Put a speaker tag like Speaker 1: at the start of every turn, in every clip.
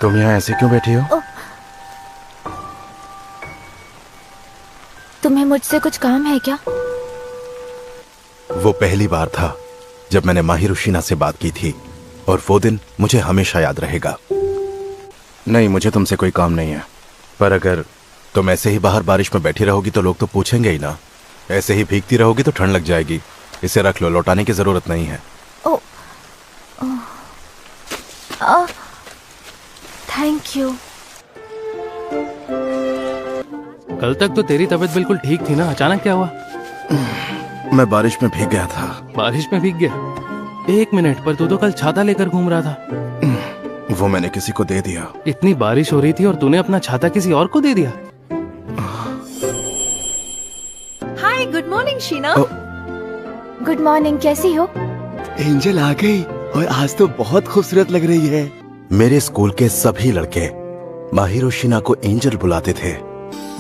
Speaker 1: तुम यहाँ ऐसे क्यों बैठी हो?
Speaker 2: तुम्हें मुझसे कुछ काम है क्या?
Speaker 1: वो पहली बार था जब मैंने माहिरुशिना से बात की थी और वो दिन मुझे हमेशा याद रहेगा। नहीं, मुझे तुमसे कोई काम नहीं है, पर अगर तुम ऐसे ही बाहर बारिश में बैठी रहोगी तो लोग तो पूछेंगे ही ना। ऐसे ही भीगती रहोगी तो ठंड लग जाएगी। इसे रख लो, लौटाने की जरूरत नहीं है।
Speaker 2: Thank you.
Speaker 3: कल तक तो तेरी तबीयत बिल्कुल ठीक थी ना, अचानक क्या हुआ?
Speaker 1: मैं बारिश में भीग गया था।
Speaker 3: बारिश में भीग गया? एक मिनट, पर तू तो कल छाता लेकर घूम रहा था।
Speaker 1: वो मैंने किसी को दे दिया।
Speaker 3: इतनी बारिश हो रही थी और तूने अपना छाता किसी और को दे दिया?
Speaker 4: Hi, good morning Sheena.
Speaker 2: Good morning, कैसी हो?
Speaker 5: एंजल आ गई और आज तो बहुत खूबसूरत लग रही है।
Speaker 1: मेरे स्कूल के सभी लड़के माहिरुशिना को एंजल बुलाते थे।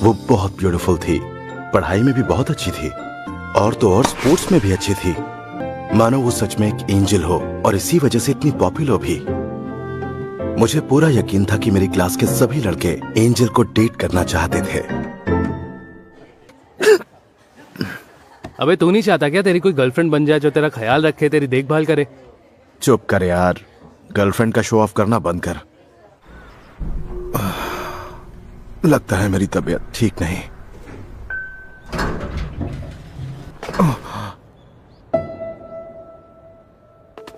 Speaker 1: वो बहुत ब्यूटीफुल थी, पढ़ाई में भी बहुत अच्छी थी और तो और स्पोर्ट्स में भी अच्छी थी। मानो वो सच में एक एंजल हो और इसी वजह से इतनी पॉपुलर भी। मुझे पूरा यकीन था कि मेरी क्लास के सभी लड़के एंजल को डेट करना चाहते थे।
Speaker 3: अबे तू नहीं चाहता क्या तेरी कोई गर्लफ्रेंड बन जाए जो तेरा ख्याल रखे, तेरी देखभाल करे?
Speaker 1: चुप कर यार, गर्लफ्रेंड का शो ऑफ करना बंद कर। लगता है मेरी तबीयत ठीक नहीं।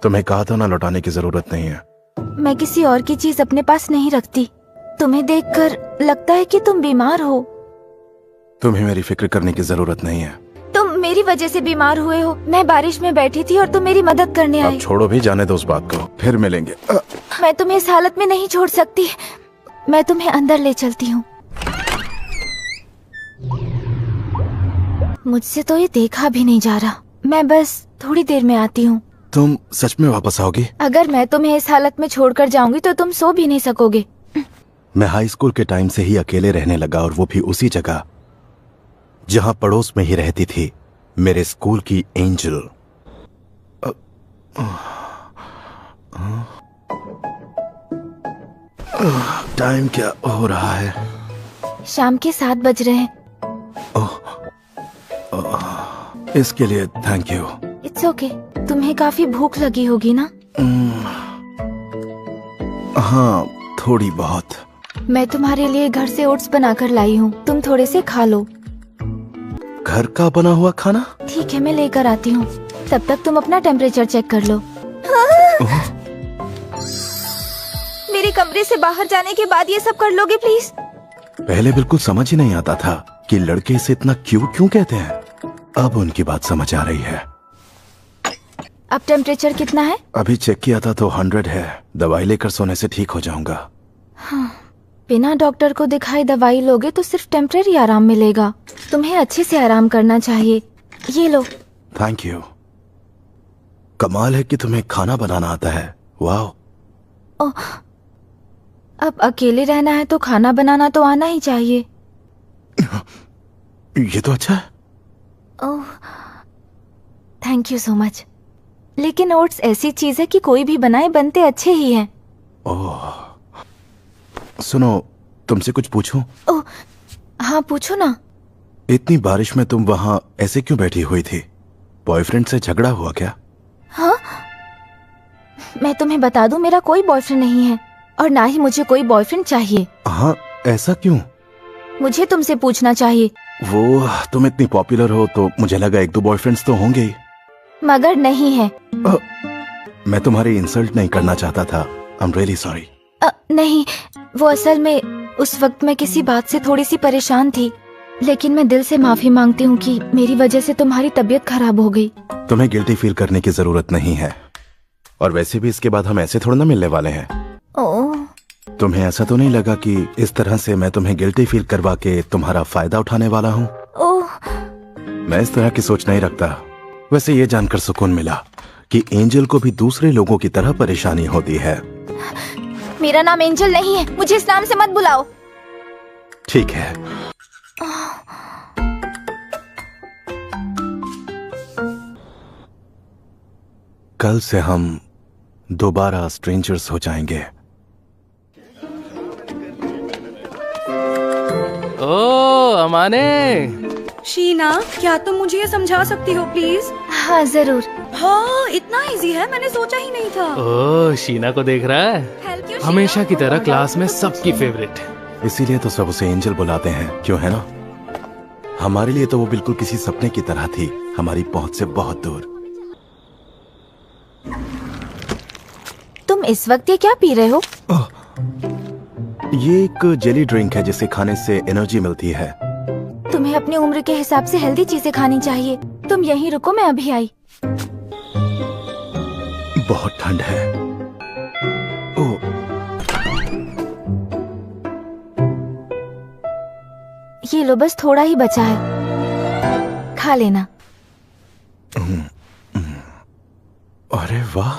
Speaker 1: तुम्हें कहा था ना, लौटाने की जरूरत नहीं है।
Speaker 2: मैं किसी और की चीज अपने पास नहीं रखती। तुम्हें देखकर लगता है कि तुम बीमार हो।
Speaker 1: तुम्हें मेरी फिक्र करने की जरूरत नहीं है।
Speaker 2: तुम मेरी वजह से बीमार हुए हो। मैं बारिश में बैठी थी और तुम मेरी मदद करने
Speaker 1: अब
Speaker 2: आए।
Speaker 1: छोड़ो भी, जाने दो उस बात को, फिर मिलेंगे।
Speaker 2: मैं तुम्हें इस हालत में नहीं छोड़ सकती। मैं तुम्हें अंदर ले चलती हूँ। मुझसे तो ये देखा भी नहीं जा रहा। मैं बस थोड़ी देर में आती हूँ।
Speaker 1: तुम सच में वापस आओगी?
Speaker 2: अगर मैं तुम्हें इस हालत में छोड़कर जाऊंगी तो तुम सो भी नहीं सकोगे।
Speaker 1: मैं हाई स्कूल के टाइम से ही अकेले रहने लगा, और वो भी उसी जगह जहां पड़ोस में ही रहती थी मेरे स्कूल की एंजल। टाइम क्या हो रहा है?
Speaker 2: शाम के 7 बज रहे हैं।
Speaker 1: इसके लिए थैंक यू।
Speaker 2: It's okay. तुम्हें काफी भूख लगी होगी ना?
Speaker 1: हाँ, थोड़ी बहुत।
Speaker 2: मैं तुम्हारे लिए घर से ओट्स बनाकर लाई हूँ, तुम थोड़े से खा लो।
Speaker 1: घर का बना हुआ खाना?
Speaker 2: ठीक है, मैं लेकर आती हूँ। तब तक तुम अपना टेम्परेचर चेक कर लो। मेरे कमरे से बाहर जाने के बाद ये सब कर लोगे प्लीज?
Speaker 1: पहले बिल्कुल समझ ही नहीं आता था कि लड़के इसे इतना क्यों कहते हैं। अब उनकी बात समझ आ रही है।
Speaker 2: अब टेम्परेचर कितना है?
Speaker 1: अभी चेक किया था तो 100 है। दवाई लेकर सोने से ठीक हो जाऊंगा।
Speaker 2: हाँ, बिना डॉक्टर को दिखाए दवाई लोगे तो सिर्फ टेम्परेरी आराम मिलेगा। तुम्हें अच्छे से आराम करना चाहिए। ये लो।
Speaker 1: Thank you. कमाल है कि तुम्हें खाना बनाना आता है। वाह।
Speaker 2: अब अकेले रहना है तो खाना बनाना तो आना ही चाहिए।
Speaker 1: ये तो अच्छा है।
Speaker 2: ओह, थैंक यू सो मच। लेकिन ओट्स ऐसी चीज है कि कोई भी बनाए बनते अच्छे ही हैं।
Speaker 1: ओह, सुनो, तुमसे कुछ पूछूं?
Speaker 2: ओह, हाँ पूछो ना।
Speaker 1: इतनी बारिश में तुम वहां ऐसे क्यों बैठी हुई थी? बॉयफ्रेंड से झगड़ा हुआ क्या?
Speaker 2: हाँ, मैं तुम्हें बता दूं, मेरा कोई बॉयफ्रेंड नहीं है और ना ही मुझे कोई बॉयफ्रेंड चाहिए।
Speaker 1: हाँ, ऐसा क्यों?
Speaker 2: मुझे तुमसे पूछना चाहिए।
Speaker 1: वो, तुम इतनी पॉपुलर हो तो मुझे लगा 1-2 बॉयफ्रेंड्स तो होंगे ही।
Speaker 2: मगर नहीं है।
Speaker 1: मैं तुम्हारी इंसल्ट नहीं करना चाहता था। I am really sorry.
Speaker 2: नहीं, वो असल में उस वक्त मैं किसी बात से थोड़ी सी परेशान थी, लेकिन मैं दिल से माफी मांगती हूँ कि मेरी वजह से तुम्हारी तबीयत खराब हो गई।
Speaker 1: तुम्हें गिल्टी फील करने की जरूरत नहीं है, और वैसे भी इसके बाद हम ऐसे थोड़ा ना मिलने वाले हैं।
Speaker 2: ओह,
Speaker 1: तुम्हें ऐसा तो नहीं लगा कि इस तरह से मैं तुम्हें गिल्टी फील करवा के तुम्हारा फायदा उठाने वाला हूँ?
Speaker 2: ओह,
Speaker 1: मैं इस तरह की सोच नहीं रखता। वैसे ये जानकर सुकून मिला कि एंजल को भी दूसरे लोगों की तरह परेशानी होती है।
Speaker 2: मेरा नाम एंजल नहीं है, मुझे इस नाम से मत बुलाओ।
Speaker 1: ठीक है। कल से हम दोबारा स्ट्रेंजर्स हो जाएंगे।
Speaker 3: ओ अमाने,
Speaker 4: शीना, क्या तुम मुझे ये समझा सकती हो प्लीज?
Speaker 2: हाँ जरूर।
Speaker 4: हाँ, इतना इजी है, मैंने सोचा ही नहीं था।
Speaker 3: ओ शीना को देख रहा है,
Speaker 4: Thank you,
Speaker 3: हमेशा
Speaker 4: शीना।
Speaker 3: की तरह क्लास में सबकी फेवरेट।
Speaker 1: इसीलिए तो सब उसे एंजल बुलाते हैं, क्यों है ना? हमारे लिए तो वो बिल्कुल किसी सपने की तरह थी, हमारी पहुंच से बहुत दूर।
Speaker 2: तुम इस वक्त ये क्या पी रहे हो?
Speaker 1: ये एक जेली ड्रिंक है जिसे खाने से एनर्जी मिलती है।
Speaker 2: तुम्हें अपनी उम्र के हिसाब से हेल्दी चीजें खानी चाहिए। तुम यहीं रुको, मैं अभी आई।
Speaker 1: बहुत ठंड है। ओ,
Speaker 2: ये लो, बस थोड़ा ही बचा है, खा लेना।
Speaker 1: अरे वाह।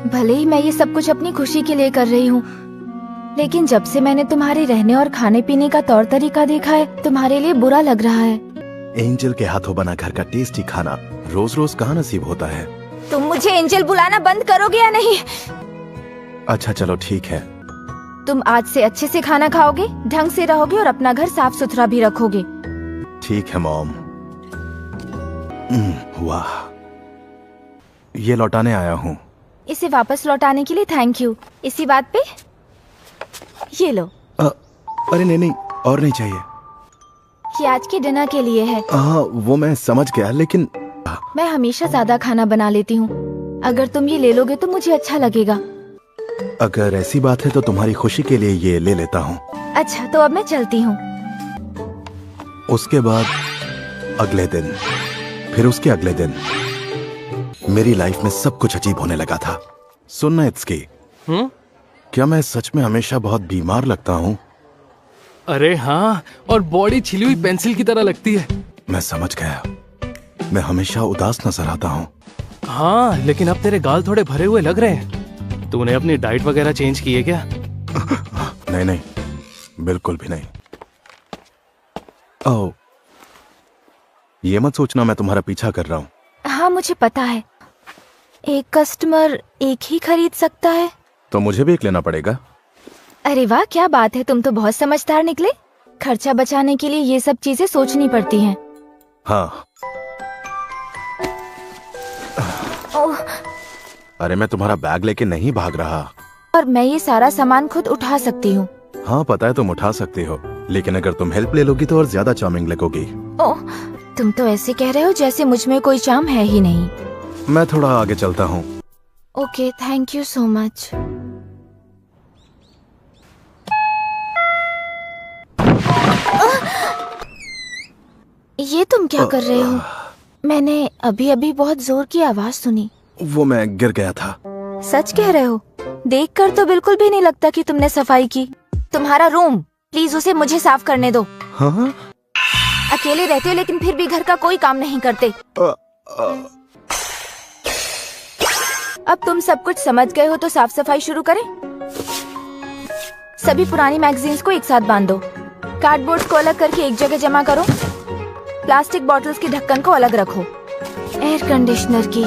Speaker 2: भले ही मैं ये सब कुछ अपनी खुशी के लिए कर रही हूँ, लेकिन जब से मैंने तुम्हारे रहने और खाने पीने का तौर तरीका देखा है, तुम्हारे लिए बुरा लग रहा है।
Speaker 1: एंजल के हाथों बना घर का टेस्टी खाना रोज रोज कहाँ नसीब होता है।
Speaker 2: तुम मुझे एंजल बुलाना बंद करोगे या नहीं?
Speaker 1: अच्छा चलो ठीक है।
Speaker 2: तुम आज से अच्छे से खाना खाओगे, ढंग से रहोगे और अपना घर साफ सुथरा भी रखोगे।
Speaker 1: ठीक है मॉम। वाह, ये लौटाने आया हूँ।
Speaker 2: इसे वापस लौटाने के लिए थैंक यू। इसी बात पे ये लो।
Speaker 1: अरे नहीं नहीं, और नहीं चाहिए।
Speaker 2: ये आज के डिनर के लिए है।
Speaker 1: हाँ वो मैं समझ गया, लेकिन
Speaker 2: मैं हमेशा ज्यादा खाना बना लेती हूँ। अगर तुम ये ले लोगे तो मुझे अच्छा लगेगा।
Speaker 1: अगर ऐसी बात है तो तुम्हारी खुशी के लिए ये ले लेता हूँ।
Speaker 2: अच्छा, तो अब मैं चलती हूँ।
Speaker 1: उसके बाद अगले दिन, फिर उसके अगले दिन मेरी लाइफ में सब कुछ अजीब होने लगा था। सुनना इत्सकी, क्या मैं सच में हमेशा बहुत बीमार लगता हूँ?
Speaker 3: अरे हाँ, और बॉडी छिली हुई पेंसिल की तरह लगती है।
Speaker 1: मैं समझ गया, मैं हमेशा उदास नजर आता हूँ।
Speaker 3: हाँ, लेकिन अब तेरे गाल थोड़े भरे हुए लग रहे हैं। तूने अपनी डाइट वगैरह चेंज की है क्या?
Speaker 1: नहीं नहीं, बिल्कुल भी नहीं। ओह, ये मत सोचना मैं तुम्हारा पीछा कर रहा हूँ।
Speaker 2: हाँ मुझे पता है, एक कस्टमर एक ही खरीद सकता है।
Speaker 1: तो मुझे भी एक लेना पड़ेगा।
Speaker 2: अरे वाह, क्या बात है, तुम तो बहुत समझदार निकले। खर्चा बचाने के लिए ये सब चीजें सोचनी पड़ती हैं।
Speaker 1: हाँ।
Speaker 2: ओह,
Speaker 1: अरे मैं तुम्हारा बैग लेके नहीं भाग रहा।
Speaker 2: और मैं ये सारा सामान खुद उठा सकती हूँ।
Speaker 1: हाँ पता है तुम उठा सकती हो, लेकिन अगर तुम हेल्प ले लोगी तो और ज्यादा चार्मिंग लगोगी।
Speaker 2: ओह, तुम तो ऐसे कह रहे हो जैसे मुझ में कोई चार्म है ही नहीं।
Speaker 1: मैं थोड़ा आगे चलता हूँ।
Speaker 2: Okay, thank you so much. ये तुम क्या कर रहे हो? मैंने अभी अभी बहुत जोर की आवाज सुनी।
Speaker 1: वो मैं गिर गया था।
Speaker 2: सच कह रहे हो? देखकर तो बिल्कुल भी नहीं लगता कि तुमने सफाई की। तुम्हारा रूम, प्लीज उसे मुझे साफ करने दो।
Speaker 1: हाँ?
Speaker 2: अकेले रहते हो लेकिन फिर भी घर का कोई काम नहीं करते। अब तुम सब कुछ समझ गए हो तो साफ सफाई शुरू करें। सभी पुरानी मैगजीन्स को एक साथ बांध दो। कार्डबोर्ड को अलग करके एक जगह जमा करो। प्लास्टिक बॉटल्स की ढक्कन को अलग रखो। एयर कंडीशनर की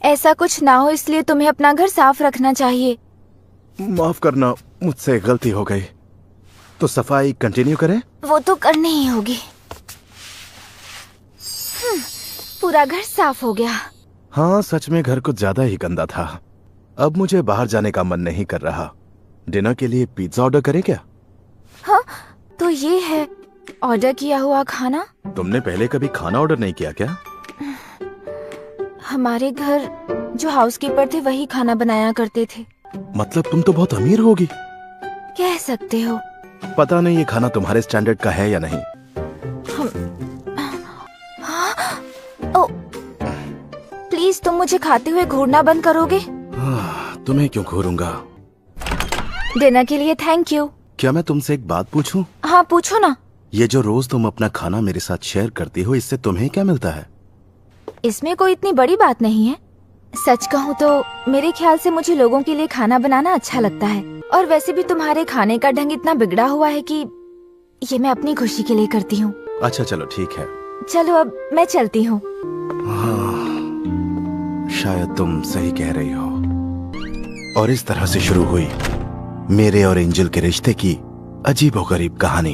Speaker 2: ऐसा कुछ ना हो इसलिए तुम्हें अपना घर साफ रखना चाहिए।
Speaker 1: माफ करना, मुझसे गलती हो गई। तो सफाई कंटिन्यू करें?
Speaker 2: वो तो करनी ही होगी। पूरा घर साफ हो गया।
Speaker 1: हाँ सच में घर कुछ ज्यादा ही गंदा था। अब मुझे बाहर जाने का मन नहीं कर रहा। डिनर के लिए पिज्जा ऑर्डर करें क्या?
Speaker 2: हाँ, तो ये है ऑर्डर किया हुआ खाना।
Speaker 1: तुमने पहले कभी खाना ऑर्डर नहीं किया क्या?
Speaker 2: हमारे घर जो हाउसकीपर थे वही खाना बनाया करते थे।
Speaker 1: मतलब तुम तो बहुत अमीर होगी।
Speaker 2: कह सकते हो।
Speaker 1: पता नहीं ये खाना तुम्हारे स्टैंडर्ड का है या नहीं।
Speaker 2: ओ, प्लीज तुम मुझे खाते हुए घूरना बंद करोगे?
Speaker 1: तुम्हें क्यों घूरूंगा?
Speaker 2: डिनर के लिए थैंक यू।
Speaker 1: क्या मैं तुमसे एक बात पूछूं?
Speaker 2: हाँ पूछो ना।
Speaker 1: ये जो रोज तुम अपना खाना मेरे साथ शेयर करती हो, इससे तुम्हें क्या मिलता है?
Speaker 2: इसमें कोई इतनी बड़ी बात नहीं है। सच कहूँ तो मेरे ख्याल से मुझे लोगों के लिए खाना बनाना अच्छा लगता है। और वैसे भी तुम्हारे खाने का ढंग इतना बिगड़ा हुआ है कि ये मैं अपनी खुशी के लिए करती हूँ।
Speaker 1: अच्छा चलो ठीक है।
Speaker 2: चलो अब मैं चलती हूँ।
Speaker 1: शांति शायद तुम सही कह रही हो। और इस तरह से शुरू हुई मेरे और एंजल के रिश्ते की अजीबोगरीब कहानी।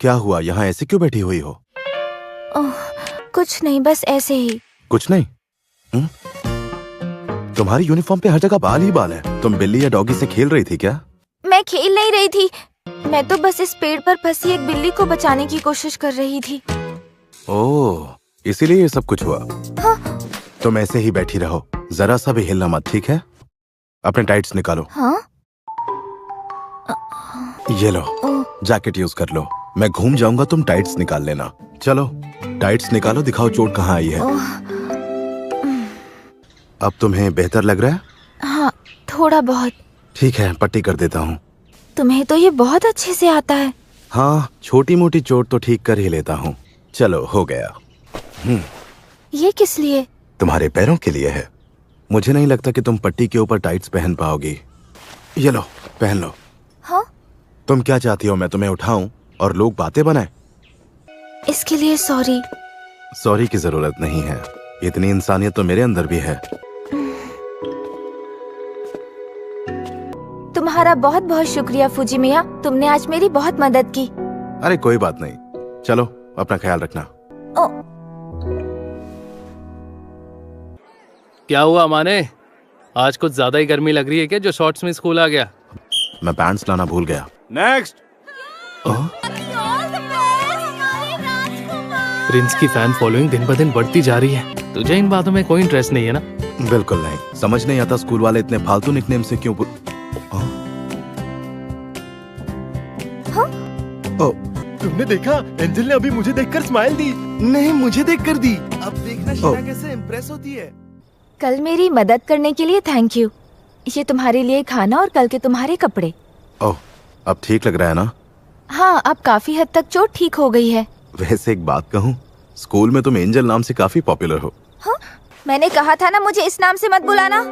Speaker 1: क्या हुआ, यहाँ ऐसे क्यों बैठी हुई हो?
Speaker 2: ओह, कुछ नहीं, बस ऐसे ही।
Speaker 1: कुछ नहीं। तुम्हारी यूनिफॉर्म पे हर जगह बाल ही बाल है। तुम बिल्ली या डॉगी से खेल रही थी क्या?
Speaker 2: मैं खेल नहीं रही थी, मैं तो बस इस पेड़ पर फंसी एक बिल्ली को बचाने की कोशिश कर रही थी।
Speaker 1: ओह, इसीलिए ये सब कुछ हुआ।
Speaker 2: हाँ।
Speaker 1: तुम ऐसे ही बैठी रहो, जरा सा भी हिलना मत, ठीक है? अपने टाइट्स निकालो।
Speaker 2: हाँ?
Speaker 1: ये लो, जैकेट यूज कर लो। मैं घूम जाऊंगा, तुम टाइट्स निकाल लेना। चलो टाइट्स निकालो, दिखाओ चोट कहाँ आई है। अब तुम्हें बेहतर लग रहा है?
Speaker 2: हाँ, थोड़ा बहुत।
Speaker 1: ठीक है, पट्टी कर देता हूँ।
Speaker 2: तुम्हें तो ये बहुत अच्छे से आता है।
Speaker 1: हाँ, छोटी मोटी चोट तो ठीक कर ही लेता हूँ। चलो, हो गया।
Speaker 2: ये किस लिए?
Speaker 1: तुम्हारे पैरों के लिए है। मुझे नहीं लगता कि तुम पट्टी के ऊपर टाइट्स पहन पाओगी। ये लो, पहन लो।
Speaker 2: हाँ?
Speaker 1: तुम क्या चाहती हो, मैं तुम्हें उठाऊं और लोग बातें बनाएं?
Speaker 2: इसके लिए सॉरी।
Speaker 1: सॉरी की जरूरत नहीं है, इतनी इंसानियत तो मेरे अंदर भी है।
Speaker 2: तुम्हारा बहुत बहुत शुक्रिया फूजी मिया, तुमने आज मेरी बहुत मदद की।
Speaker 1: अरे कोई बात नहीं, चलो अपना ख्याल रखना।
Speaker 2: ओ,
Speaker 3: क्या हुआ माने, आज कुछ ज्यादा ही गर्मी लग रही है क्या जो शॉर्ट्स में स्कूल आ गया?
Speaker 1: मैं पैंट्स लाना भूल गया।
Speaker 3: नेक्स्ट। प्रिंस की फैन फॉलोइंग दिन ब दिन बढ़ती जा रही है। तुझे इन बातों में कोई इंटरेस्ट नहीं है ना?
Speaker 1: बिल्कुल नहीं, समझ नहीं आता स्कूल वाले इतने फालतू निकनेम से क्यों
Speaker 5: तुमने देखा, एंजल ने अभी मुझे देखकर स्माइल दी। नहीं, मुझे देखकर दी। अब देखना शीना कैसे इम्प्रेस होती है।
Speaker 2: कल मेरी मदद करने के लिए थैंक यू। ये तुम्हारे लिए खाना और कल के तुम्हारे कपड़े।
Speaker 1: ओह, अब ठीक लग रहा है ना?
Speaker 2: हाँ, अब काफी हद तक चोट ठीक हो गई है।
Speaker 1: वैसे एक बात कहूँ, स्कूल में तुम एंजल नाम से काफी पॉपुलर हो।
Speaker 2: हाँ? मैंने कहा था ना मुझे इस नाम से मत बुलाना।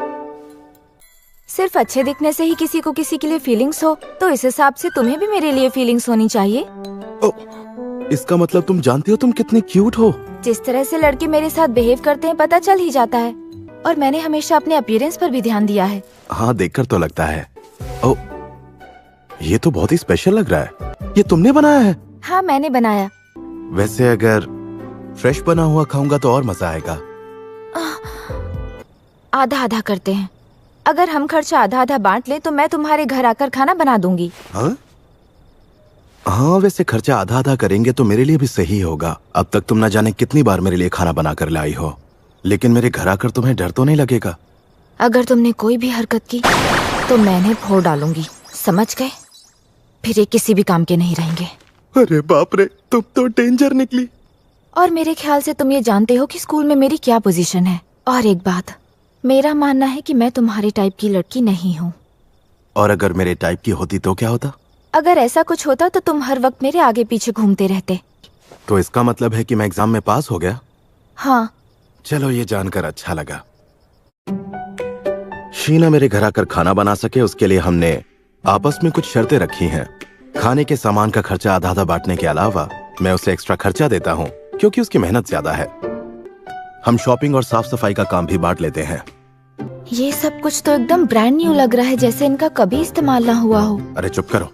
Speaker 2: सिर्फ अच्छे दिखने से ही किसी को किसी के लिए फीलिंग्स हो, तो इस हिसाब से तुम्हें भी मेरे लिए फीलिंग्स होनी चाहिए।
Speaker 1: इसका मतलब तुम जानती हो तुम कितनी क्यूट हो।
Speaker 2: जिस तरह से लड़के मेरे साथ बिहेव करते हैं पता चल ही जाता है, और मैंने हमेशा अपने अपीयरेंस पर भी ध्यान दिया है।
Speaker 1: हाँ, देखकर तो लगता है। ओ, ये तो बहुत ही स्पेशल लग रहा है। ये तुमने बनाया है?
Speaker 2: हाँ, मैंने बनाया।
Speaker 1: वैसे अगर फ्रेश बना हुआ खाऊंगा तो और मजा आएगा।
Speaker 2: आधा आधा करते हैं। अगर हम खर्चा आधा आधा बांट ले तो मैं तुम्हारे घर आकर खाना बना दूंगी।
Speaker 1: हाँ? हाँ, वैसे खर्चा आधा आधा करेंगे तो मेरे लिए भी सही होगा। अब तक तुम ना जाने कितनी बार मेरे लिए खाना बना कर लाई हो, लेकिन मेरे घर आकर तुम्हें डर तो नहीं लगेगा?
Speaker 2: अगर तुमने कोई भी हरकत की तो मैंने फोड़ डालूंगी, समझ गए? फिर ये किसी भी काम के नहीं रहेंगे।
Speaker 1: अरे बाप रे, तुम तो डेंजर निकली।
Speaker 2: और मेरे ख्याल से तुम ये जानते हो कि स्कूल में मेरी क्या पोजीशन है। और एक बात, मेरा मानना है कि मैं तुम्हारे टाइप की लड़की नहीं हूँ।
Speaker 1: और अगर मेरे टाइप की होती तो क्या होता?
Speaker 2: अगर ऐसा कुछ होता तो तुम हर वक्त मेरे आगे पीछे घूमते रहते।
Speaker 1: तो इसका मतलब है कि मैं एग्जाम में पास हो गया?
Speaker 2: हाँ।
Speaker 1: चलो, ये जानकर अच्छा लगा। शीना मेरे घर आकर खाना बना सके उसके लिए हमने आपस में कुछ शर्तें रखी हैं। खाने के सामान का खर्चा आधा आधा बांटने के अलावा मैं उसे एक्स्ट्रा खर्चा देता हूँ क्योंकि उसकी मेहनत ज्यादा है। हम शॉपिंग और साफ सफाई का काम भी बांट लेते हैं।
Speaker 2: ये सब कुछ तो एकदम ब्रांड न्यू लग रहा है, जैसे इनका कभी इस्तेमाल ना हुआ हो।
Speaker 1: अरे चुप करो।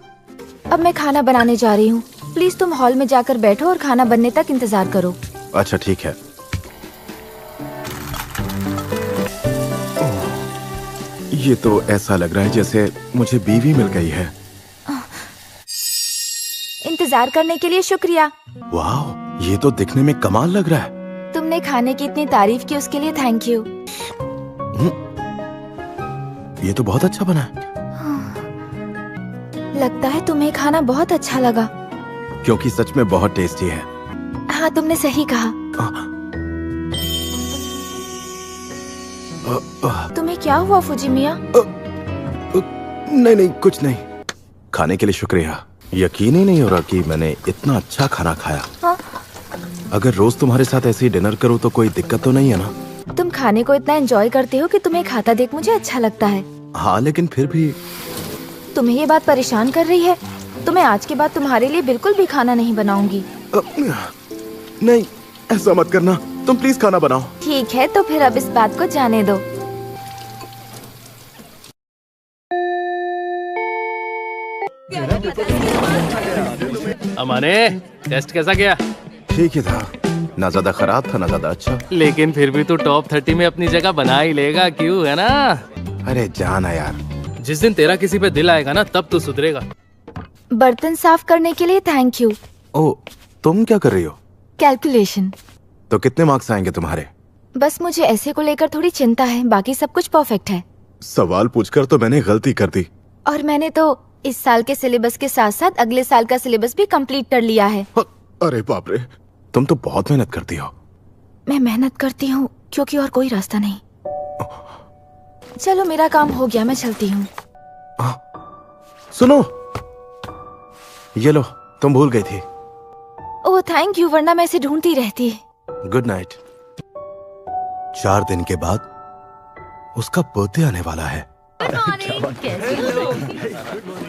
Speaker 2: अब मैं खाना बनाने जा रही हूँ, प्लीज तुम हॉल में जाकर बैठो और खाना बनने तक इंतजार करो।
Speaker 1: अच्छा ठीक है। ये तो ऐसा लग रहा है जैसे मुझे बीवी मिल गई है।
Speaker 2: इंतजार करने के लिए शुक्रिया।
Speaker 1: वाह, ये तो दिखने में कमाल लग रहा है।
Speaker 2: तुमने खाने की इतनी तारीफ की उसके लिए थैंक यू।
Speaker 1: ये तो बहुत अच्छा बना है।
Speaker 2: लगता है तुम्हें खाना बहुत अच्छा लगा।
Speaker 1: क्योंकि सच में बहुत टेस्टी है।
Speaker 2: हाँ, तुमने सही कहा। तुम्हें क्या हुआ फूजी मिया?
Speaker 1: नहीं नहीं, कुछ नहीं। खाने के लिए शुक्रिया। यकीन ही नहीं हो रहा कि मैंने इतना अच्छा खाना खाया।
Speaker 2: हाँ?
Speaker 1: अगर रोज तुम्हारे साथ ऐसे ही डिनर करूँ तो कोई दिक्कत तो नहीं है ना?
Speaker 2: तुम खाने को इतना एंजॉय करते हो कि तुम्हें खाता देख मुझे अच्छा लगता है।
Speaker 1: हाँ, लेकिन फिर भी
Speaker 2: तुम्हें ये बात परेशान कर रही है तो मैं आज के बाद तुम्हारे लिए बिल्कुल भी खाना नहीं बनाऊंगी।
Speaker 1: नहीं,
Speaker 5: ऐसा मत करना, तुम प्लीज खाना बनाओ।
Speaker 2: ठीक है, तो फिर अब इस बात को जाने दो।
Speaker 3: अमाने, टेस्ट कैसा गया?
Speaker 1: ठीक ही था, ना ज्यादा खराब था ना ज्यादा अच्छा।
Speaker 3: लेकिन फिर भी तू टॉप 30 में अपनी जगह बना ही लेगा, क्यों, है ना?
Speaker 1: अरे जाना यार।
Speaker 3: जिस दिन तेरा किसी पे दिल आएगा ना, तब तू सुधरेगा।
Speaker 2: बर्तन साफ करने के लिए थैंक यू।
Speaker 1: ओ, तुम क्या कर रही हो?
Speaker 2: कैलकुलेशन।
Speaker 1: तो कितने मार्क्स आएंगे तुम्हारे?
Speaker 2: बस मुझे ऐसे को लेकर थोड़ी चिंता है, बाकी सब कुछ परफेक्ट है।
Speaker 1: सवाल पूछकर तो मैंने गलती कर दी।
Speaker 2: और मैंने तो इस साल के सिलेबस के साथ साथ अगले साल का सिलेबस भी कंप्लीट कर लिया है।
Speaker 1: अरे बाप रे, तुम तो बहुत मेहनत करती हो।
Speaker 2: मैं मेहनत करती हूँ क्योंकि और कोई रास्ता नहीं। चलो मेरा काम हो गया, मैं चलती हूँ।
Speaker 1: सुनो, ये लो, तुम भूल गई थी।
Speaker 2: ओह थैंक यू, वरना मैं इसे ढूंढती रहती।
Speaker 1: Good night. 4 दिन के बाद उसका बर्थडे आने वाला है।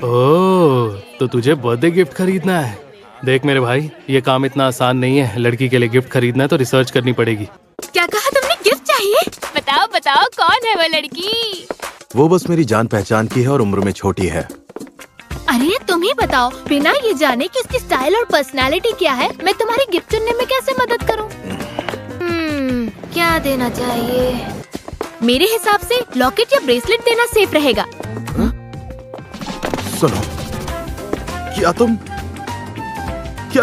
Speaker 3: ओह, तो तुझे बर्थडे गिफ्ट खरीदना है? देख मेरे भाई, ये काम इतना आसान नहीं है। लड़की के लिए गिफ्ट खरीदना है तो रिसर्च करनी पड़ेगी।
Speaker 6: क्या कहा तुमने? गिफ्ट चाहिए? बताओ बताओ, कौन है वो लड़की?
Speaker 1: वो बस मेरी जान पहचान की है और उम्र में छोटी है।
Speaker 6: अरे तुम ही बताओ, बिना ये जाने कि उसकी स्टाइल और पर्सनालिटी क्या है, मैं तुम्हारी गिफ्ट चुनने में कैसे मदद करूं?
Speaker 2: क्या देना चाहिए?
Speaker 6: मेरे हिसाब से लॉकेट या ब्रेसलेट देना सेफ रहेगा।
Speaker 1: सुनो, क्या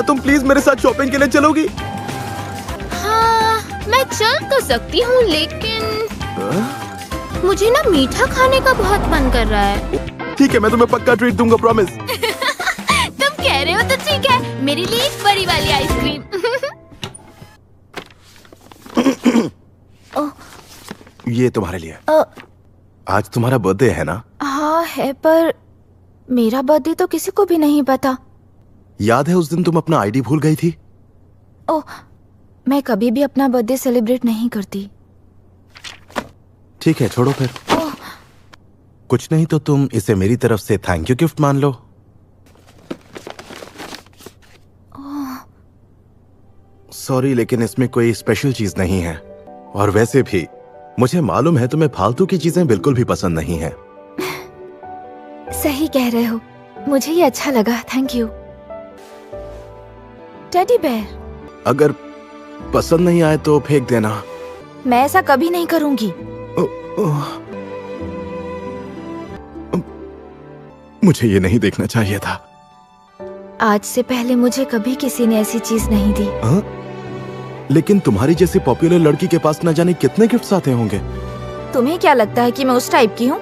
Speaker 1: तुम प्लीज मेरे साथ शॉपिंग के लिए चलोगी?
Speaker 6: हाँ, मैं चल तो सकती हूँ, लेकिन मुझे ना मीठा खाने का बहुत मन कर रहा है।
Speaker 1: ठीक है, मैं तुम्हें पक्का ट्रीट दूंगा, प्रॉमिस।
Speaker 6: तुम कह रहे हो तो ठीक है, मेरे लिए एक बड़ी वाली आइसक्रीम।
Speaker 1: ये तुम्हारे लिए। आज तुम्हारा बर्थडे है ना?
Speaker 2: हाँ है, पर मेरा बर्थडे तो किसी को भी नहीं पता।
Speaker 1: याद है उस दिन तुम अपना आईडी भूल गई थी?
Speaker 2: ओह, मैं कभी भी अपना बर्थडे सेलिब्रेट नहीं करती।
Speaker 1: ठीक है, छोड़ो फिर। कुछ नहीं तो तुम इसे मेरी तरफ से थैंक यू गिफ्ट मान लो। सॉरी, लेकिन इसमें कोई स्पेशल चीज नहीं है। और वैसे भी मुझे मालूम है तुम्हें फालतू की चीजें बिल्कुल भी पसंद नहीं है।
Speaker 2: सही कह रहे हो, मुझे ये अच्छा लगा, थैंक यू। Teddy bear.
Speaker 1: अगर पसंद नहीं आए तो फेंक देना।
Speaker 2: मैं ऐसा कभी नहीं करूंगी।
Speaker 1: मुझे ये नहीं देखना चाहिए था।
Speaker 2: आज से पहले मुझे कभी किसी ने ऐसी चीज नहीं दी।
Speaker 1: लेकिन तुम्हारी जैसी पॉपुलर लड़की के पास न जाने कितने गिफ्ट्स आते होंगे।
Speaker 2: तुम्हें क्या लगता है कि मैं उस टाइप की हूँ?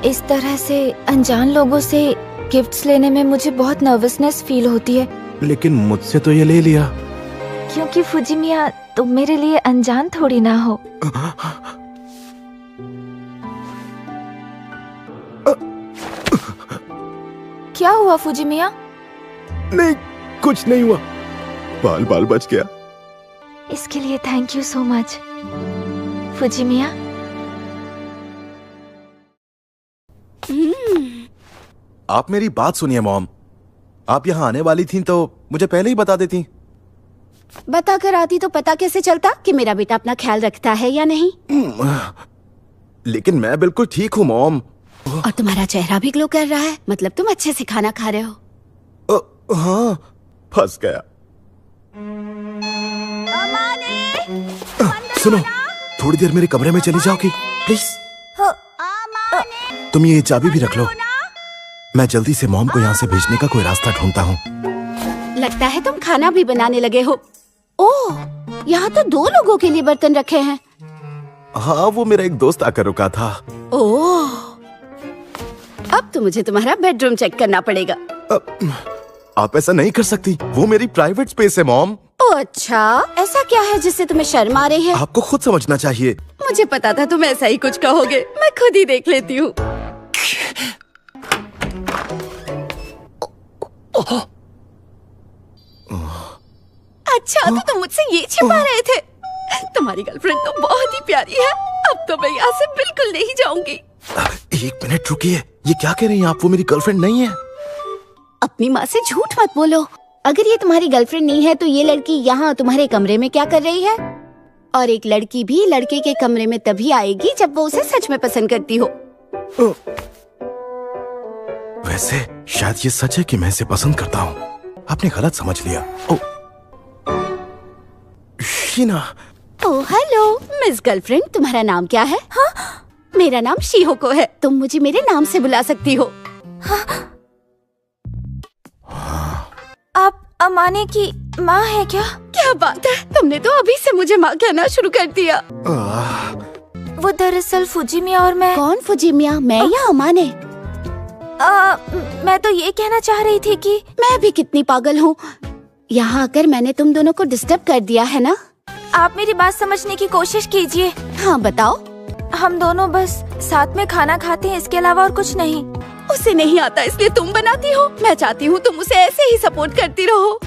Speaker 2: इस तरह से अनजान लोगों से गिफ्ट्स लेने में मुझे बहुत नर्वसनेस फील होती है।
Speaker 1: लेकिन मुझसे तो ये ले लिया।
Speaker 2: क्योंकि फुजिमिया, तुम मेरे लिए अनजान थोड़ी ना हो। क्या हुआ फुजिमिया?
Speaker 1: नहीं, कुछ नहीं हुआ, बाल बाल बच गया।
Speaker 2: इसके लिए थैंक यू सो मच फुजिमिया।
Speaker 1: आप मेरी बात सुनिए मॉम, आप यहाँ आने वाली थीं तो मुझे पहले ही बता देती।
Speaker 7: बता कर आती तो पता कैसे चलता कि मेरा बेटा अपना ख्याल रखता है या नहीं।
Speaker 1: लेकिन मैं बिल्कुल ठीक हूँ मॉम।
Speaker 7: और तुम्हारा चेहरा भी ग्लो कर रहा है, मतलब तुम अच्छे से खाना खा रहे हो।
Speaker 1: हाँ, फंस गया। सुनो, थोड़ी देर मेरे कमरे में चली जाओगी प्लीज? तुम ये चाबी भी रख लो, मैं जल्दी से मॉम को यहाँ से भेजने का कोई रास्ता ढूंढता हूँ।
Speaker 7: लगता है तुम खाना भी बनाने लगे हो। ओह, यहाँ तो 2 लोगों के लिए बर्तन रखे हैं।
Speaker 1: हाँ, वो मेरा एक दोस्त आकर रुका था।
Speaker 7: ओह, अब तो मुझे तुम्हारा बेडरूम चेक करना पड़ेगा।
Speaker 1: आप ऐसा नहीं कर सकती, वो मेरी प्राइवेट स्पेस है मॉम।
Speaker 7: ओह अच्छा, ऐसा क्या है जिससे तुम्हें शर्म आ रही है?
Speaker 1: आपको खुद समझना चाहिए।
Speaker 7: मुझे पता था तुम ऐसा ही कुछ कहोगे, मैं खुद ही देख लेती हूँ। अच्छा, तो तुम मुझसे ये छिपा रहे थे। तुम्हारी गर्लफ्रेंड तो बहुत ही प्यारी है। अब तो मैं यहाँ से बिल्कुल नहीं जाऊंगी।
Speaker 1: 1 मिनट रुकिए, ये क्या कह रही हैं आप? वो मेरी गर्लफ्रेंड नहीं है।
Speaker 7: अपनी माँ से झूठ मत बोलो। अगर ये तुम्हारी गर्लफ्रेंड नहीं है तो ये लड़की यहाँ तुम्हारे कमरे में क्या कर रही है? और एक लड़की भी लड़के के कमरे में तभी आएगी जब वो उसे सच में पसंद करती हो।
Speaker 1: वैसे शायद ये सच है कि मैं इसे पसंद करता हूँ। आपने गलत समझ लिया। Oh, Sheena.
Speaker 7: Oh hello miss girlfriend, तुम्हारा नाम क्या है? हाँ? मेरा नाम शिहोको है। तुम मुझे मेरे नाम से बुला सकती हो।
Speaker 2: आप अमाने की माँ है क्या?
Speaker 7: क्या बात है, तुमने तो अभी से मुझे माँ कहना शुरू कर दिया।
Speaker 2: वो दरअसल फुजिमिया और मैं।
Speaker 7: कौन फुजिमिया, मैं या अमाने?
Speaker 2: मैं तो ये कहना चाह रही थी कि
Speaker 7: मैं भी कितनी पागल हूँ। यहाँ आकर मैंने तुम दोनों को डिस्टर्ब कर दिया है ना?
Speaker 2: आप मेरी बात समझने की कोशिश कीजिए।
Speaker 7: हाँ बताओ।
Speaker 2: हम दोनों बस साथ में खाना खाते हैं, इसके अलावा और कुछ नहीं।
Speaker 7: उसे नहीं आता इसलिए तुम बनाती हो। मैं चाहती हूँ तुम उसे ऐसे ही सपोर्ट करती रहो।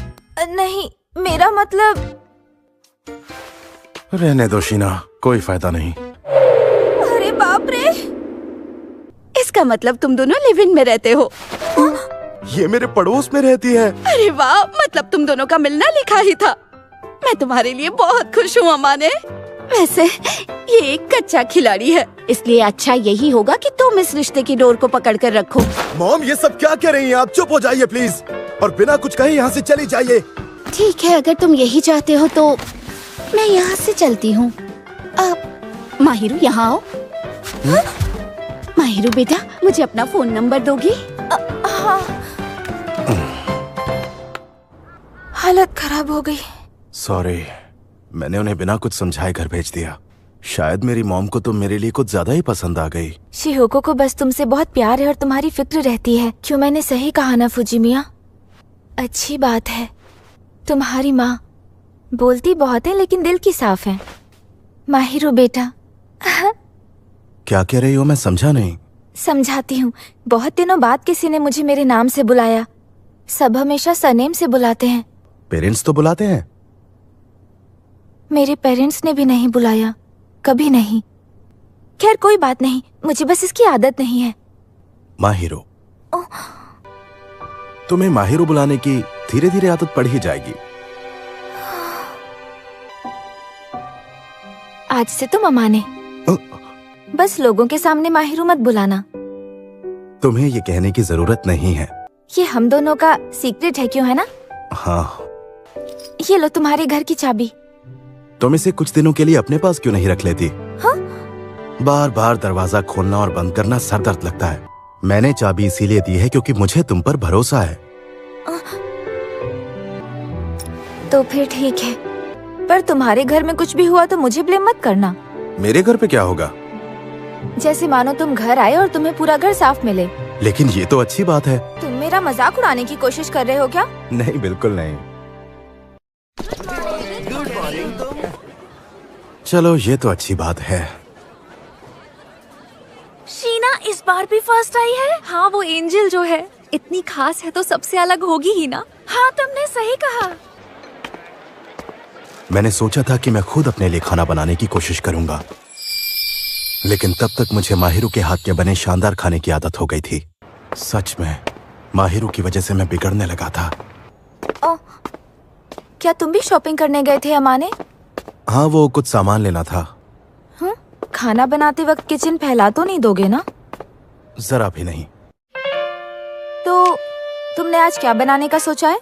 Speaker 2: नहीं, मेरा मतलब।
Speaker 1: रहने दो शीना, कोई फायदा नहीं।
Speaker 2: अरे बाप रे।
Speaker 7: इसका मतलब तुम दोनों लिव इन में रहते हो।
Speaker 1: ये मेरे पड़ोस में रहती है।
Speaker 7: अरे वाह, मतलब तुम दोनों का मिलना लिखा ही था। मैं तुम्हारे लिए बहुत खुश हूँ अमाने। वैसे ये एक कच्चा खिलाड़ी है, इसलिए अच्छा यही होगा कि तुम इस रिश्ते की डोर को पकड़ कर रखो।
Speaker 1: मॉम, ये सब क्या कह रही हैं आप? चुप हो जाइए प्लीज, और बिना कुछ कहे यहाँ से चली जाइए।
Speaker 7: ठीक है, अगर तुम यही चाहते हो तो मैं यहाँ से चलती हूँ। अब माहिरू यहाँ आओ। माहिरू बेटा, मुझे अपना फोन नंबर दोगी?
Speaker 2: हाँ। हालत खराब हो गई।
Speaker 1: सॉरी, मैंने उन्हें बिना कुछ समझाए घर भेज दिया। शायद मेरी मॉम को तुम मेरे लिए कुछ ज्यादा ही पसंद आ गई।
Speaker 2: शिहोको को बस तुमसे बहुत प्यार है और तुम्हारी फिक्र रहती है। क्यों, मैंने सही कहा ना फुजिमिया? अच्छी बात है। तुम्हारी माँ बोलती बहुत है लेकिन दिल की साफ है। माहिरो बेटा।
Speaker 1: क्या कह रही हो? मैं समझा नहीं।
Speaker 2: समझाती हूँ। बहुत दिनों बाद किसी ने मुझे मेरे नाम से बुलाया। सब हमेशा सरनेम से बुलाते हैं।
Speaker 1: पेरेंट्स तो बुलाते हैं।
Speaker 2: मेरे पेरेंट्स ने भी नहीं बुलाया, कभी नहीं। खैर कोई बात नहीं, मुझे बस इसकी आदत नहीं है।
Speaker 1: माहिरो। तुम्हें माहिरो बुलाने की धीरे धीरे आदत पड़ ही जाएगी।
Speaker 2: आज से तुम अमाने। बस लोगों के सामने माहिरो मत बुलाना।
Speaker 1: तुम्हें ये कहने की जरूरत नहीं है।
Speaker 2: ये हम दोनों का सीक्रेट है, क्यों है ना?
Speaker 1: हाँ।
Speaker 2: ये लो तुम्हारे घर की चाबी।
Speaker 1: तुम इसे कुछ दिनों के लिए अपने पास क्यों नहीं रख लेती?
Speaker 2: हाँ?
Speaker 1: बार बार दरवाजा खोलना और बंद करना सर दर्द लगता है। मैंने चाबी इसीलिए दी है क्योंकि मुझे तुम पर भरोसा है।
Speaker 2: तो फिर ठीक है, पर तुम्हारे घर में कुछ भी हुआ तो मुझे ब्लेम मत करना।
Speaker 1: मेरे घर पे क्या होगा?
Speaker 2: जैसे मानो तुम घर आए और तुम्हें पूरा घर साफ मिले।
Speaker 1: लेकिन ये तो अच्छी बात है।
Speaker 2: तुम मेरा मजाक उड़ाने की कोशिश कर रहे हो क्या?
Speaker 1: नहीं, बिल्कुल नहीं। चलो, ये तो अच्छी बात है।
Speaker 4: शीना इस बार भी फर्स्ट आई है। हाँ, वो एंजल जो है इतनी खास है तो सबसे अलग होगी ही ना। हाँ, तुमने सही कहा।
Speaker 1: मैंने सोचा था कि मैं खुद अपने लिए खाना बनाने की कोशिश करूंगा, लेकिन तब तक मुझे माहिरू के हाथ के बने शानदार खाने की आदत हो गई थी। सच में माहिरू की वजह से मैं बिगड़ने लगा था।
Speaker 2: ओह, क्या तुम भी शॉपिंग करने गए थे अमाने?
Speaker 1: हाँ, वो कुछ सामान लेना था।
Speaker 2: खाना बनाते वक्त किचन फैला तो नहीं दोगे ना?
Speaker 1: जरा भी नहीं।
Speaker 2: तो तुमने आज क्या बनाने का सोचा है?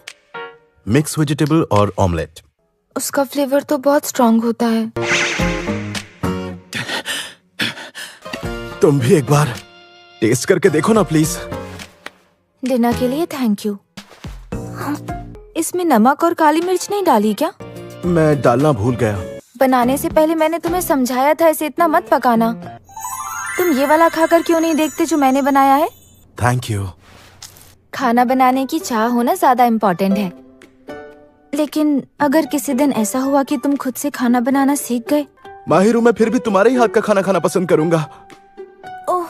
Speaker 1: मिक्स वेजिटेबल और ऑमलेट।
Speaker 2: उसका फ्लेवर तो बहुत स्ट्रॉन्ग होता है।
Speaker 1: तुम भी एक बार टेस्ट करके देखो ना प्लीज।
Speaker 2: डिनर के लिए थैंक यू। इसमें नमक और काली मिर्च नहीं डाली क्या?
Speaker 1: मैं डालना भूल गया।
Speaker 2: बनाने से पहले मैंने तुम्हें समझाया था इसे इतना मत पकाना। तुम ये वाला खाकर क्यों नहीं देखते जो मैंने बनाया है?
Speaker 1: Thank you.
Speaker 2: खाना बनाने की चाह होना ज्यादा इम्पोर्टेंट है। लेकिन अगर किसी दिन ऐसा हुआ कि तुम खुद से खाना बनाना सीख गए।
Speaker 1: माहिरू, मैं फिर भी तुम्हारे ही हाथ का खाना खाना पसंद करूंगा।
Speaker 2: ओह,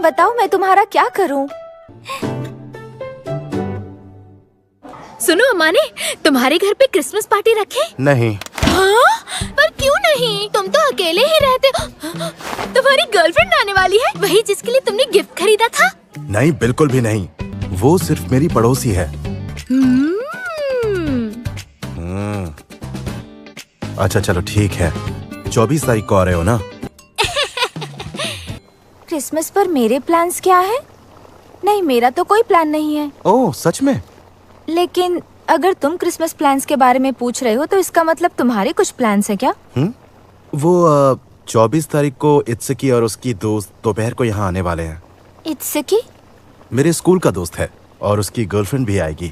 Speaker 2: बताओ मैं तुम्हारा क्या करूं?
Speaker 6: सुनो अमाने, तुम्हारे घर पे क्रिसमस पार्टी रखे?
Speaker 1: नहीं।
Speaker 6: हाँ? पर क्यों नहीं? तुम तो अकेले ही रहते हो। तुम्हारी गर्लफ्रेंड आने वाली है, वही जिसके लिए तुमने गिफ्ट खरीदा था?
Speaker 1: नहीं, बिल्कुल भी नहीं। वो सिर्फ मेरी पड़ोसी है। अच्छा चलो ठीक है, 24 तारीख को आ रहे हो ना?
Speaker 2: क्रिसमस पर मेरे प्लान्स क्या है? नहीं, मेरा तो कोई प्लान नहीं है।
Speaker 1: ओह सच में?
Speaker 2: लेकिन अगर तुम क्रिसमस प्लान्स के बारे में पूछ रहे हो तो इसका मतलब तुम्हारे कुछ प्लान्स हैं क्या?
Speaker 1: वो 24 तारीख को इत्सकी और उसकी दोस्त दोपहर को यहाँ आने वाले हैं।
Speaker 2: इत्सकी?
Speaker 1: मेरे स्कूल का दोस्त है और उसकी गर्लफ्रेंड भी आएगी।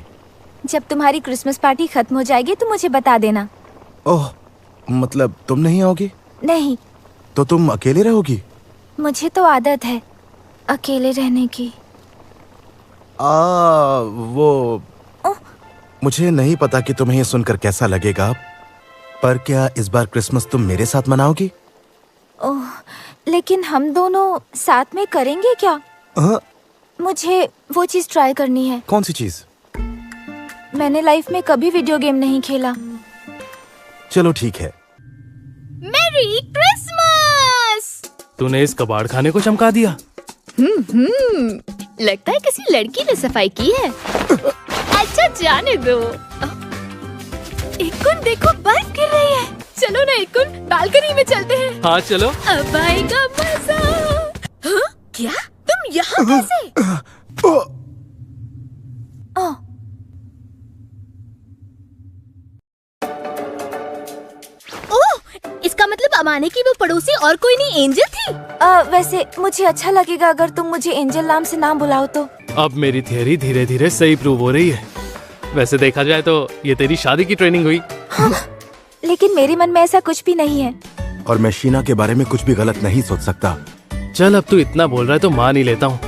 Speaker 2: जब तुम्हारी क्रिसमस पार्टी खत्म हो जाएगी तो मुझे बता देना।
Speaker 1: ओह मतलब तुम नहीं आओगी?
Speaker 2: नहीं,
Speaker 1: तो तुम अकेले रहोगी?
Speaker 2: मुझे तो आदत है अकेले रहने की।
Speaker 1: वो मुझे नहीं पता कि तुम्हें ये सुनकर कैसा लगेगा, पर क्या इस बार क्रिसमस तुम मेरे साथ मनाओगी?
Speaker 2: ओह, लेकिन हम दोनों साथ में करेंगे क्या? मुझे वो चीज ट्राई करनी है।
Speaker 1: कौन सी चीज?
Speaker 2: मैंने लाइफ में कभी वीडियो गेम नहीं खेला।
Speaker 1: चलो ठीक है।
Speaker 6: मेरी क्रिसमस।
Speaker 3: तूने इस कबाड़ खाने को चमका दिया।
Speaker 6: लगता है किसी लड़की ने सफाई की है। अच्छा जाने दो। इकुन देखो, बर्फ गिर रही है। चलो ना इकुन, बालकनी में चलते हैं।
Speaker 3: हाँ चलो।
Speaker 6: अब आएगा मजा। हाँ? क्या तुम यहाँ कैसे?
Speaker 2: ओह,
Speaker 6: इसका मतलब अमाने की वो पड़ोसी और कोई नहीं एंजल थी।
Speaker 2: वैसे मुझे अच्छा लगेगा अगर तुम मुझे एंजल नाम से ना बुलाओ तो।
Speaker 3: अब मेरी थियरी धीरे धीरे सही प्रूव हो रही है। वैसे देखा जाए तो ये तेरी शादी की ट्रेनिंग हुई।
Speaker 2: हाँ, लेकिन मेरे मन में ऐसा कुछ भी नहीं है।
Speaker 1: और मैं शीना के बारे में कुछ भी गलत नहीं सोच सकता।
Speaker 3: चल अब तू इतना बोल रहा है तो मान ही लेता हूँ।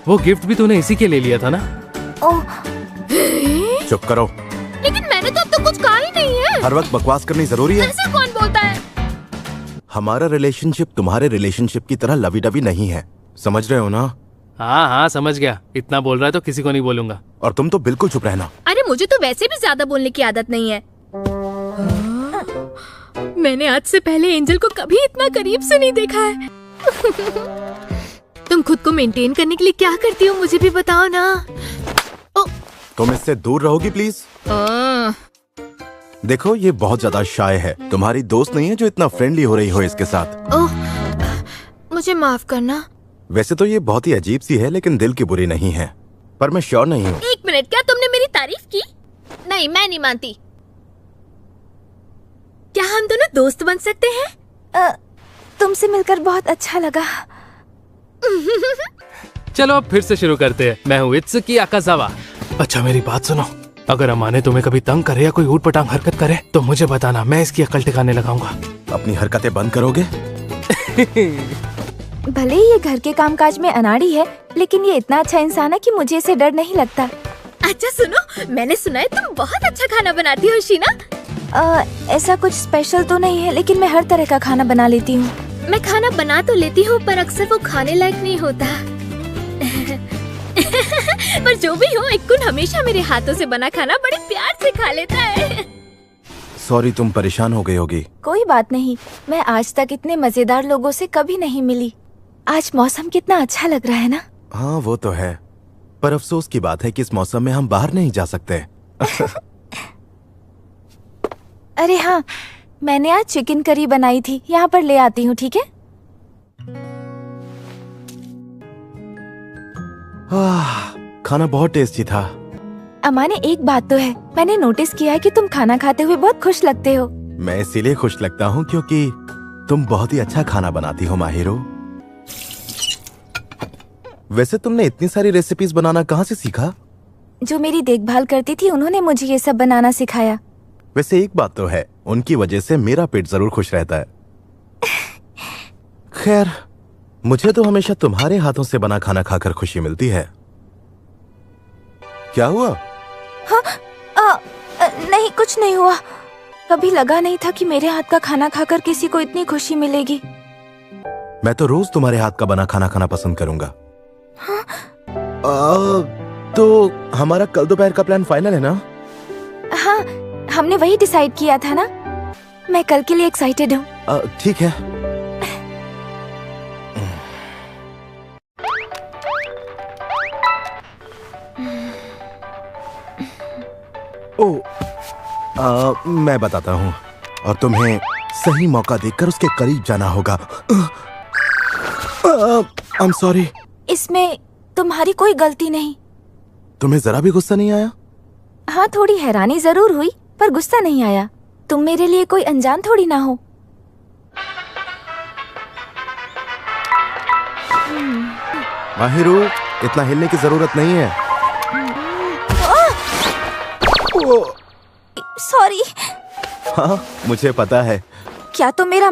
Speaker 3: वो गिफ्ट भी तूने इसी के लिए लिया था ना?
Speaker 2: ओह,
Speaker 1: चुप करो।
Speaker 6: लेकिन मैंने तो अब तक कुछ कहा ही नहीं है।
Speaker 1: हर वक्त बकवास करनी जरूरी है?
Speaker 6: ऐसा कौन बोलता है?
Speaker 1: हमारा रिलेशनशिप तुम्हारे रिलेशनशिप की तरह लवी डवी नहीं है, समझ रहे हो ना?
Speaker 3: हाँ हाँ समझ गया। इतना बोल रहा है तो किसी को नहीं बोलूंगा।
Speaker 1: और तुम तो बिल्कुल चुप रहना।
Speaker 6: अरे मुझे तो वैसे भी ज्यादा बोलने की आदत नहीं है। मैंने आज से पहले एंजल को कभी इतना करीब से नहीं देखा है। तुम खुद को मेंटेन करने के लिए क्या करती हो मुझे भी बताओ ना।
Speaker 1: तुम इससे दूर रहोगी प्लीज? देखो ये बहुत ज्यादा शाय है, तुम्हारी दोस्त नहीं है जो इतना फ्रेंडली हो रही हो इसके साथ।
Speaker 6: ओह, मुझे माफ करना।
Speaker 1: वैसे तो ये बहुत ही अजीब सी है लेकिन दिल की बुरी नहीं है, पर मैं श्योर नहीं हूँ।
Speaker 6: एक मिनट, क्या तुमने मेरी तारीफ की? नहीं, मैं नहीं मानती। क्या हम दोनों दोस्त बन सकते हैं?
Speaker 2: तुमसे मिलकर बहुत अच्छा लगा।
Speaker 3: चलो अब फिर से शुरू करते हैं। मैं हूँ इत्सुकी आकाजावा। अच्छा मेरी बात सुनो, अगर अमाने तुम्हें कभी तंग करे या कोई ऊट पटांग हरकत करे तो मुझे बताना, मैं इसकी अकल ठिकाने लगाऊंगा।
Speaker 1: अपनी हरकतें बंद करोगे?
Speaker 2: भले ही ये घर के कामकाज में अनाड़ी है, लेकिन ये इतना अच्छा इंसान है कि मुझे इसे डर नहीं लगता।
Speaker 6: अच्छा सुनो, मैंने सुना है तुम बहुत अच्छा खाना बनाती हो शीना।
Speaker 2: ऐसा कुछ स्पेशल तो नहीं है, लेकिन मैं हर तरह का खाना बना लेती हूँ।
Speaker 6: मैं खाना बना तो लेती हूँ पर अक्सर वो खाने लायक नहीं होता। पर जो भी हो, इक्कुन हमेशा मेरे हाथों से बना खाना बड़े प्यार से खा लेता है।
Speaker 1: सॉरी तुम परेशान हो गई होगी।
Speaker 2: कोई बात नहीं, मैं आज तक इतने मजेदार लोगों से कभी नहीं मिली। आज मौसम कितना अच्छा लग रहा है ना?
Speaker 1: हाँ वो तो है, पर अफसोस की बात है कि इस मौसम में हम बाहर नहीं जा सकते।
Speaker 2: अरे हाँ, मैंने आज चिकन करी बनाई थी, यहाँ पर ले आती हूँ, ठीक है?
Speaker 1: खाना बहुत टेस्टी था।
Speaker 2: अमाने एक बात तो है, मैंने नोटिस किया है कि तुम खाना खाते हुए बहुत खुश लगते हो।
Speaker 1: मैं इसीलिए खुश लगता हूँ क्योंकि तुम बहुत ही अच्छा खाना बनाती हो माहिरो। वैसे तुमने इतनी सारी रेसिपीज बनाना कहाँ से सीखा?
Speaker 2: जो मेरी देखभाल करती थी उन्होंने मुझे ये सब बनाना सिखाया।
Speaker 1: वैसे एक बात तो है, उनकी वजह से मेरा पेट जरूर खुश रहता है। खैर, मुझे तो हमेशा तुम्हारे हाथों से बना खाना खाकर खुशी मिलती है। क्या हुआ?
Speaker 2: हाँ, नहीं कुछ नहीं हुआ। कभी लगा नहीं था कि मेरे हाथ का खाना खाकर किसी को इतनी खुशी मिलेगी।
Speaker 1: मैं तो रोज तुम्हारे हाथ का बना खाना खाना पसंद करूंगा।
Speaker 2: हाँ?
Speaker 1: तो हमारा कल दोपहर का प्लान फाइनल है ना?
Speaker 2: हाँ, हमने वही डिसाइड किया था ना। मैं कल के लिए एक्साइटेड हूँ।
Speaker 1: ठीक है। मैं बताता हूँ और तुम्हें सही मौका देखकर उसके करीब जाना होगा। I am sorry.
Speaker 2: इसमें तुम्हारी कोई गलती नहीं।
Speaker 1: तुम्हें जरा भी गुस्सा नहीं आया?
Speaker 2: हाँ, थोड़ी हैरानी जरूर हुई पर गुस्सा नहीं आया। तुम मेरे लिए कोई अनजान थोड़ी ना हो।
Speaker 1: माहिरू, इतना हिलने की जरूरत नहीं है।
Speaker 2: सॉरी।
Speaker 1: हाँ, मुझे पता है।
Speaker 2: क्या तुम मेरा